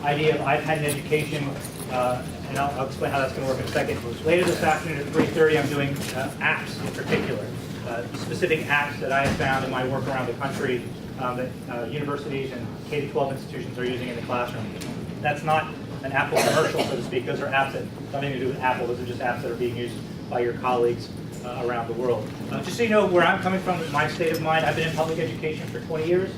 idea of iPad in education, and I'll explain how that's going to work in a second. Later this afternoon at 3:30, I'm doing apps in particular, specific apps that I have found in my work around the country that universities and K-12 institutions are using in the classroom. That's not an Apple commercial, so to speak. Those are apps that have nothing to do with Apple. Those are just apps that are being used by your colleagues around the world. Just so you know where I'm coming from, my state of mind, I've been in public education for 20 years.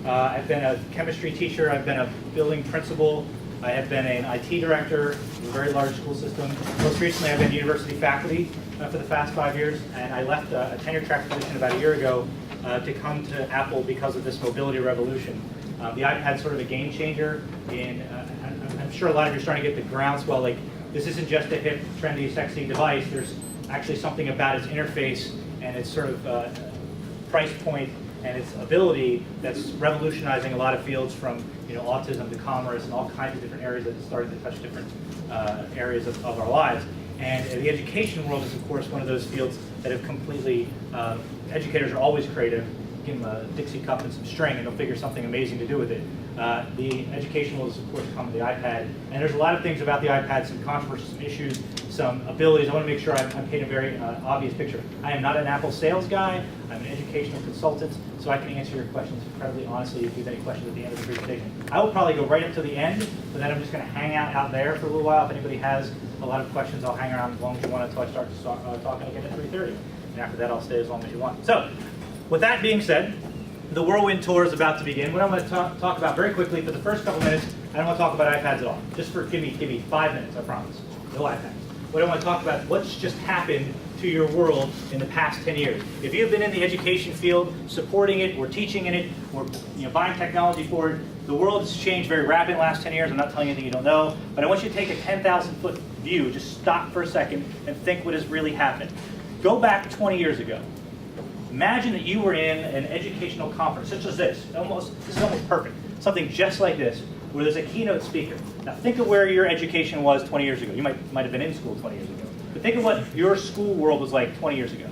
I've been a chemistry teacher. I've been a building principal. I have been an IT director in a very large school system. Most recently, I've been university faculty for the past 5 years, and I left a tenure track position about a year ago to come to Apple because of this mobility revolution. The iPad's sort of a game changer. I'm sure a lot of you are starting to get the groundswell, like this isn't just a hip, trendy, sexy device. There's actually something about its interface and its sort of price point and its ability that's revolutionizing a lot of fields, from autism to commerce and all kinds of different areas that are starting to touch different areas of our lives. And the education world is, of course, one of those fields that have completely, educators are always creative. Give them a Dixie cup and some string and they'll figure something amazing to do with it. The education world has, of course, come to the iPad. And there's a lot of things about the iPad, some controversies, some issues, some abilities. I want to make sure I'm painting a very obvious picture. I am not an Apple sales guy. I'm an educational consultant, so I can answer your questions incredibly honestly if you have any questions at the end of the presentation. I will probably go right up to the end, but then I'm just going to hang out there for a little while. If anybody has a lot of questions, I'll hang around as long as you want until I start talking again at 3:30. And after that, I'll stay as long as you want. So, with that being said, the whirlwind tour is about to begin. What I'm going to talk about very quickly for the first couple minutes, I don't want to talk about iPads at all. Just for give me 5 minutes, I promise. No iPads. What I want to talk about is what's just happened to your world in the past 10 years. If you've been in the education field, supporting it, or teaching in it, or buying technology for it, the world has changed very rapidly in the last 10 years. I'm not telling you anything you don't know, but I want you to take a 10,000-foot view. Just stop for a second and think what has really happened. Go back 20 years ago. Imagine that you were in an educational conference, such as this. This is almost perfect. Something just like this, where there's a keynote speaker. Now think of where your education was 20 years ago. You might have been in school 20 years ago. But think of what your school world was like 20 years ago.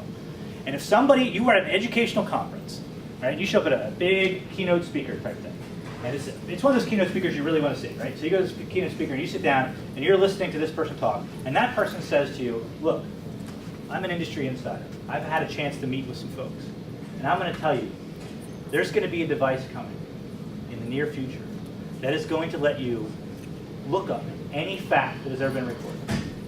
And if you were at an educational conference, right? You show up at a big keynote speaker type thing. And it's one of those keynote speakers you really want to see, right? So you go to this keynote speaker and you sit down and you're listening to this person talk. And that person says to you, look, I'm an industry insider. I've had a chance to meet with some folks. And I'm going to tell you, there's going to be a device coming in the near future that is going to let you look up any fact that has ever been recorded.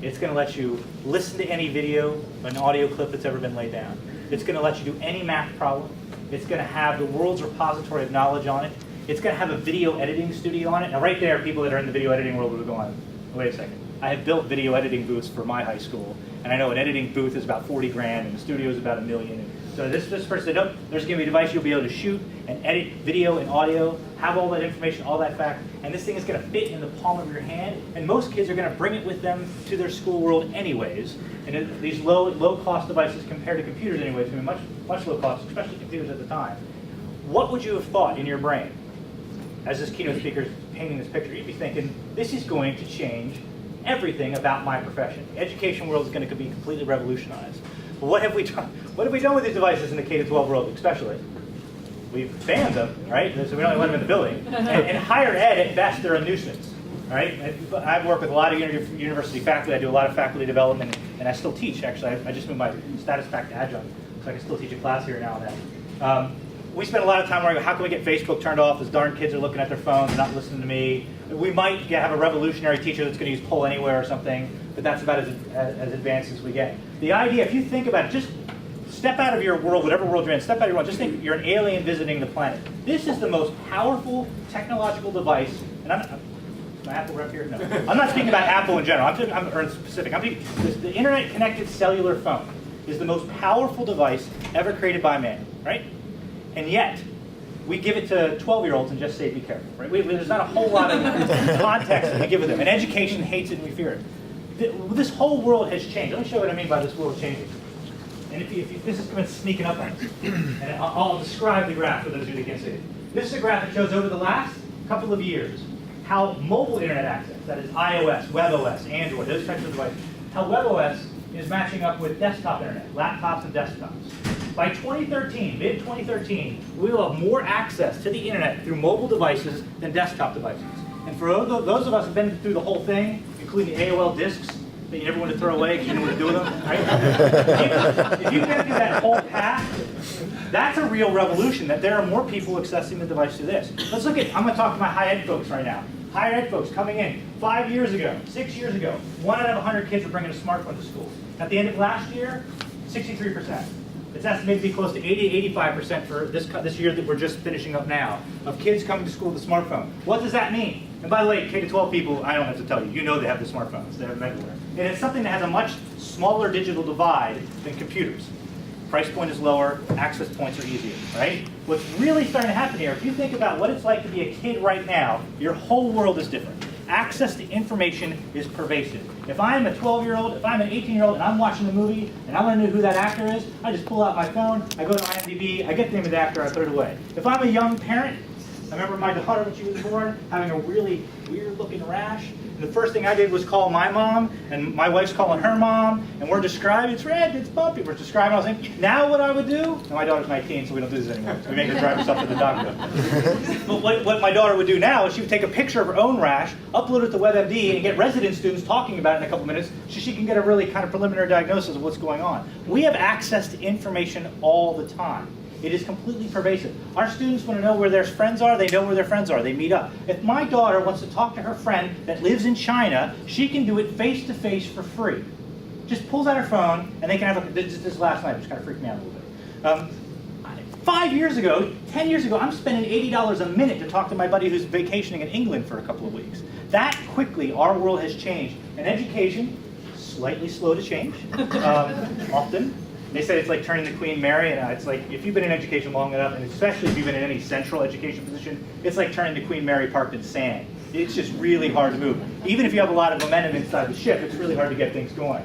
It's going to let you listen to any video, an audio clip that's ever been laid down. It's going to let you do any math problem. It's going to have the world's repository of knowledge on it. It's going to have a video editing studio on it. Now right there, people that are in the video editing world will go on, wait a second. I have built video editing booths for my high school, and I know an editing booth is about 40 grand, and the studio is about $1 million. And so this person said, nope, there's going to be a device you'll be able to shoot and edit video and audio, have all that information, all that fact, and this thing is going to fit in the palm of your hand, and most kids are going to bring it with them to their school world anyways. And these low-cost devices compared to computers anyways, going to be much low cost, especially computers at the time. What would you have thought in your brain as this keynote speaker is painting this picture? You'd be thinking, this is going to change everything about my profession. The education world is going to be completely revolutionized. But what have we done? What have we done with these devices in the K-12 world, especially? We've banned them, right? So we don't let them in the building. And higher ed, at best, they're a nuisance, right? I've worked with a lot of university faculty. I do a lot of faculty development, and I still teach. Actually, I just moved my status back to adjunct, so I can still teach a class here now and then. We spend a lot of time worrying about how can we get Facebook turned off? Those darn kids are looking at their phones, not listening to me. We might have a revolutionary teacher that's going to use Poll Anywhere or something, but that's about as advanced as we get. The idea, if you think about it, just step out of your world, whatever world you're in, step out of your world, just think you're an alien visiting the planet. This is the most powerful technological device, and my Apple rep here? No. I'm not speaking about Apple in general, or specific. The internet-connected cellular phone is the most powerful device ever created by man, right? And yet, we give it to 12-year-olds and just say, be careful, right? There's not a whole lot of context that we give with them. And education hates it and we fear it. This whole world has changed. Let me show you what I mean by this world changing. And if this is going to sneaking up on us. And I'll describe the graph for those of you that can't see it. This is a graph that shows over the last couple of years how mobile internet access, that is iOS, WebOS, Android, those types of devices, how WebOS is matching up with desktop internet, laptops and desktops. By 2013, mid-2013, we will have more access to the internet through mobile devices than desktop devices. And for those of us who've been through the whole thing, including the AOL discs that you never want to throw away because you didn't know what to do with them, right? If you've been through that whole path, that's a real revolution, that there are more people accessing the device to this. Let's look at, I'm going to talk to my higher ed folks right now. Higher ed folks coming in 5 years ago, 6 years ago, 1 out of 100 kids were bringing a smartphone to school. At the end of last year, 63%. It's estimated to be close to 80-85% for this year that we're just finishing up now, of kids coming to school with a smartphone. What does that mean? And by the way, K-12 people, I don't have to tell you, you know they have the smartphones, they have them everywhere. And it's something that has a much smaller digital divide than computers. Price point is lower, access points are easier, right? What's really starting to happen here, if you think about what it's like to be a kid right now, your whole world is different. Access to information is pervasive. If I'm a 12-year-old, if I'm an 18-year-old and I'm watching a movie and I want to know who that actor is, I just pull out my phone, I go to IMDb, I get the name of the actor, I put it away. If I'm a young parent, I remember my daughter when she was born having a really weird-looking rash. And the first thing I did was call my mom, and my wife's calling her mom, and we're describing, it's red, it's bumpy. We're describing, I was thinking, now what I would do, and my daughter's 19, so we don't do this anymore. So we make her drive herself to the doctor. But what my daughter would do now is she would take a picture of her own rash, upload it to WebMD, and get resident students talking about it in a couple minutes, so she can get a really kind of preliminary diagnosis of what's going on. We have access to information all the time. It is completely pervasive. Our students want to know where their friends are, they know where their friends are, they meet up. If my daughter wants to talk to her friend that lives in China, she can do it face-to-face for free. Just pulls out her phone, and they can have this last night, which kind of freaked me out a little bit. 5 years ago, 10 years ago, I'm spending $80 a minute to talk to my buddy who's vacationing in England for a couple of weeks. That quickly, our world has changed. And education, slightly slow to change, often. They said it's like turning the Queen Mary, and it's like, if you've been in education long enough, and especially if you've been in any central education position, it's like turning the Queen Mary parked in sand. It's just really hard to move. Even if you have a lot of momentum inside the ship, it's really hard to get things going.